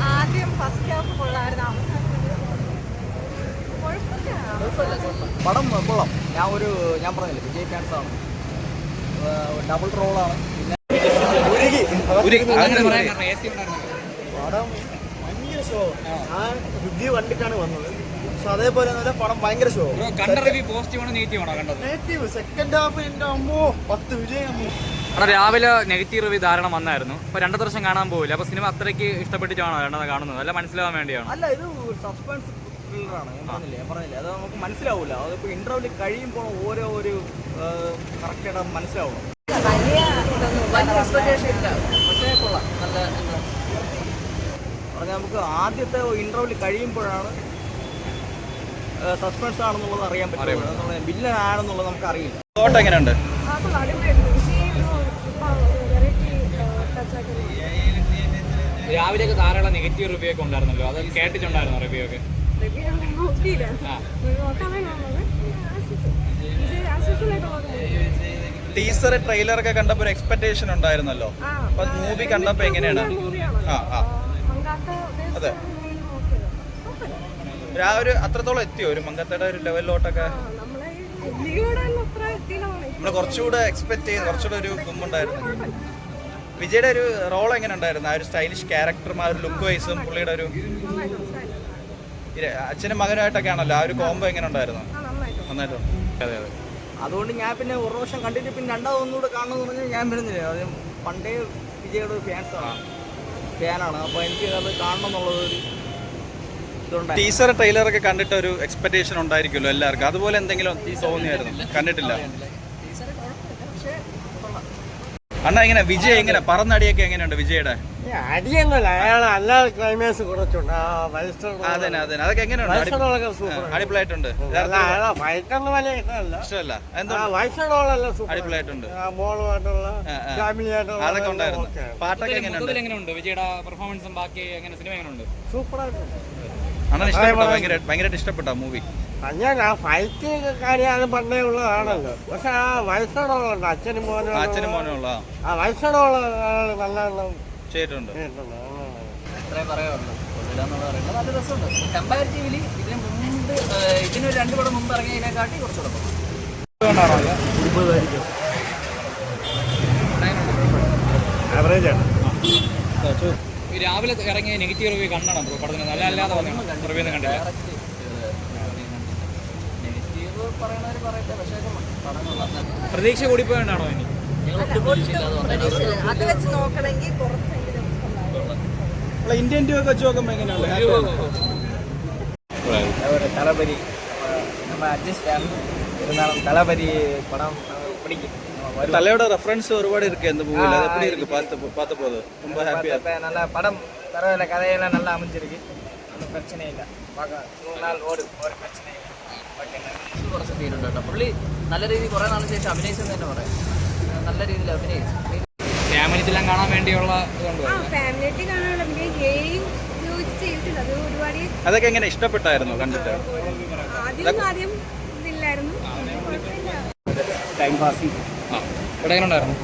ആദ്യം first half കൊള്ളായിരുന്നു. പടം കൊള്ളാം. ഞാൻ പറഞ്ഞില്ല വിജയ് ഫാൻസ് ആണ്. ഡബിൾ റോളാണ്. പടം ഭയങ്കര ഷോ. ഞാൻ റിവ്യൂ കണ്ടിട്ടാണ് വന്നത്. പക്ഷെ അതേപോലെ പടം ഭയങ്കര ഷോ. നെഗറ്റീവ് സെക്കൻഡ് ഹാഫ് എന്റെ അമ്മോ 10 വിജയം. രാവിലെ നെഗറ്റീവ് റിവ്യൂ ധാരാളം വന്നായിരുന്നു. അപ്പൊ 2 വർഷം കാണാൻ പോകില്ല. അപ്പൊ സിനിമ അത്രയ്ക്ക് ഇഷ്ടപ്പെട്ടിട്ടാണോ രണ്ടത് കാണുന്നത്? അല്ല മനസ്സിലാവാൻ വേണ്ടിയാണോ? അല്ല, ഇത് സസ്പെൻസ് ത്രില്ലറാണ്. ഞാൻ പറഞ്ഞില്ലേ അത് നമുക്ക് മനസ്സിലാവില്ല. അതിപ്പോൾ ഇന്റർവ്യൂവിൽ കഴിയുമ്പോൾ ഓരോ കറക്റ്റായിട്ട് മനസ്സിലാവണം. വലിയ എക്സ്പെക്ടേഷൻ ഇല്ല. പക്ഷേ കൊള്ളാം. നല്ല പറഞ്ഞാൽ നമുക്ക് ആദ്യത്തെ ഇന്റർവ്യൂവിൽ കഴിയുമ്പോഴാണ് സസ്പെൻസ് ആണെന്നുള്ളത് അറിയാൻ പറ്റും. വില്ലൻ ആണെന്നുള്ളത് നമുക്ക് അറിയില്ല. എങ്ങനെയുണ്ട്? രാവിലെയൊക്കെ ധാരാളം നെഗറ്റീവ് റിവ്യൂ ഒക്കെ ഉണ്ടായിരുന്നല്ലോ, അത് കേട്ടിട്ടുണ്ടായിരുന്നു റിവ്യൂ ഒക്കെ? ടീസർ ട്രെയിലറൊക്കെ കണ്ടപ്പോൾ ഒരു എക്സ്പെക്ടേഷൻ ഉണ്ടായിരുന്നല്ലോ. അപ്പൊ മൂവി കണ്ടപ്പോ എങ്ങനെയാണ്? അതെ, ഒരു അത്രത്തോളം എത്തിയോ? ഒരു മങ്കത്തയുടെ ഒരു ലെവലിലോട്ടൊക്കെ നമ്മൾ കുറച്ചുകൂടെ എക്സ്പെക്ട് ചെയ്ത് കുറച്ചുകൂടെ ഒരു ഗുമ്മുണ്ടായിരുന്നു. വിജയുടെ ഒരു റോൾ എങ്ങനെ ഉണ്ടായിരുന്നു? ആ ഒരു സ്റ്റൈലിഷ് ക്യാരക്ടറും ആ ഒരു ലുക്ക് വൈസും പുള്ളിയുടെ ഒരു അച്ഛനും മകനുമായിട്ടൊക്കെ ആണല്ലോ, ആ ഒരു കോംബോ എങ്ങനെ ഉണ്ടായിരുന്നു? നന്നായിട്ടുണ്ട്. അതെ അതെ. അതുകൊണ്ട് ഞാൻ പിന്നെ ഒരു പ്രാവശ്യം കണ്ടിട്ട് പിന്നെ രണ്ടാമത് ഒന്നുകൂടെ കാണണമെന്ന് പറഞ്ഞാൽ ഞാൻ വരുന്നില്ല. അത് പണ്ടേ വിജയുടെ ഒരു ഫാനാണ്. അപ്പോൾ എനിക്ക് അത് കാണണം എന്നുള്ളത് ഒരു ഇതുണ്ടായി. ടീസർ ട്രെയിലറൊക്കെ കണ്ടിട്ട് ഒരു എക്സ്പെക്ടേഷൻ ഉണ്ടായിരിക്കുമല്ലോ എല്ലാവർക്കും. അതുപോലെ എന്തെങ്കിലും തോന്നിയായിരുന്നു? കണ്ടിട്ടില്ല. അണ്ണാ എങ്ങനെ വിജയ് എങ്ങനെ പറന്നടിയൊക്കെ എങ്ങനെയുണ്ട് വിജയുടെ? അടിയൊന്നുമല്ല, അയാൾ അല്ലാതെ ക്ലൈമാക്സ് കുറച്ചുണ്ട്. അതൊക്കെ എങ്ങനെയുണ്ട്? അടിപൊളിയായിട്ടുണ്ട്. ഇഷ്ടമല്ല അടിപൊളിയായിട്ടുണ്ട്. അതൊക്കെ ഉണ്ടായിരുന്നു. പാട്ടൊക്കെ എങ്ങനെയുണ്ട്? വിജയുടെ പെർഫോമൻസും ബാക്കി എങ്ങനെ സിനിമ എങ്ങനെയുണ്ട്? സൂപ്പറായിട്ടുണ്ട്. അണ്ണൻ ഇഷ്ടപ്പെട്ടോ? ഭയങ്കരമായിട്ട് ഇഷ്ടപ്പെട്ടോ മൂവി? ഞാൻ ആ ഫൈറ്റ് കാര്യമാണ് പണ്ടേ ഉള്ളതാണല്ലോ. പക്ഷെ ആ വയസ്സോടുള്ള അച്ഛനും മോനുള്ള ആ വയസ്സോടുള്ള നല്ല ചെയ്തിട്ടുണ്ട്. അത്രേ പറയാറുള്ളൂ. നല്ല രസമുണ്ട്. കമ്പാരിറ്റീവ്ലി ഇതിന് മുമ്പ് ഇതിനൊരു 2 പടം മുമ്പ് ഇറങ്ങിയതിനെക്കാട്ടി കുറച്ചുകൂടെ ആവറേജ് ആണ്. രാവിലെ ഇറങ്ങിയ നെഗറ്റീവ് റിവ്യൂ കണ്ടണം പടത്തിന്? നല്ല അല്ലാതെ റിവ്യൂ ഒന്നും കണ്ടില്ല. പ്രതീക്ഷ കൂടിപ്പോയാണോ ഇനി? അത് വെച്ച് നോക്കണമെങ്കിൽ കുറച്ചെങ്കിലും ഇന്ത്യൻ ടൂ ഒക്കെ വെച്ച് നോക്കുമ്പോൾ എങ്ങനെയുണ്ട്? தளபதி நம்ம அட்ஜஸ்ட் இருந்தாலும் தளபதி படம் பிடிக்கும். தலையோட ரெஃபரன்ஸ் ஒருபாடு இருக்கு அந்த மூவில. அது எப்படி இருக்கு பார்த்த போது? ரொம்ப ஹாப்பியா இருக்கு. நல்லா படம் பரவாயில்ல, கதையெல்லாம் நல்லா அமைஞ்சிருக்கு. ஒன்றும் பிரச்சனை இல்லை. பார்க்க 3 നാൾ ഓടും, ഒരു പ്രശ്നമില്ല. കുറച്ച് ഫീലുണ്ട് കേട്ടോ. പുള്ളി നല്ല രീതിയിൽ കുറേ നാളിന് ശേഷം അഭിനയിച്ചെന്ന് തന്നെ പറയാം. നല്ല രീതിയിൽ അഭിനയിച്ചു. ഫാമിലിക്കെല്ലാം കാണാൻ വേണ്ടിയുള്ള ഫാമിലിയായിട്ട് കാണാനുള്ള അതൊക്കെ എങ്ങനെ ഇഷ്ടപ്പെട്ടായിരുന്നു കണ്ടിട്ട്? ആദ്യം ഇതില്ലായിരുന്നു. Time passing. ഇവിടെ എങ്ങനെ ഉണ്ടായിരുന്നു?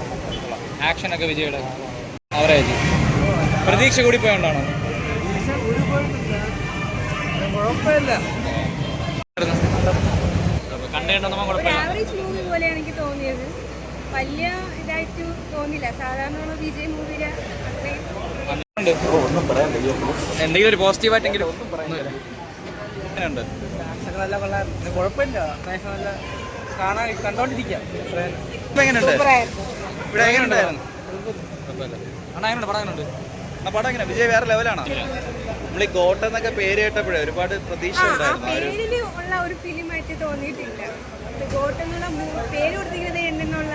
ആക്ഷനൊക്കെ വിജയുടെ ആവറേജ്. പ്രതീക്ഷ കൂടി പോയോണ്ടാണോ? കുഴപ്പമില്ല. ആവറേജ് മൂവി പോലെയാണ് എനിക്ക് തോന്നിയത്. വലിയ ഇതായിട്ട് തോന്നില്ല. സാധാരണ വിജയ് മൂവിയിലെ എന്തെങ്കിലും ഒരു പോസിറ്റീവായിട്ടെങ്കിലും നല്ല കൊള്ളായിരുന്നു. കുഴപ്പമില്ല. നല്ല കാണാൻ കണ്ടോണ്ടിരിക്കാം. എങ്ങനെയുണ്ട്? ഇവിടെ എങ്ങനെയുണ്ടായിരുന്നു? പടം എങ്ങനെ? വിജയ് വേറെ ലെവലാണോ? നമ്മൾ ഈ ഗോട്ട് എന്നൊക്കെ പേര് കേട്ടപ്പോഴേ ഒരുപാട് പ്രതീക്ഷ ഉണ്ടായിരുന്നു. പേരില് ഉള്ള ഒരു ഫിലിമായിട്ട് തോന്നിയിട്ടില്ല. ഗോട്ട് എന്നുള്ള പേര് കൊടുത്തിരിക്കുന്നത് എന്നുള്ള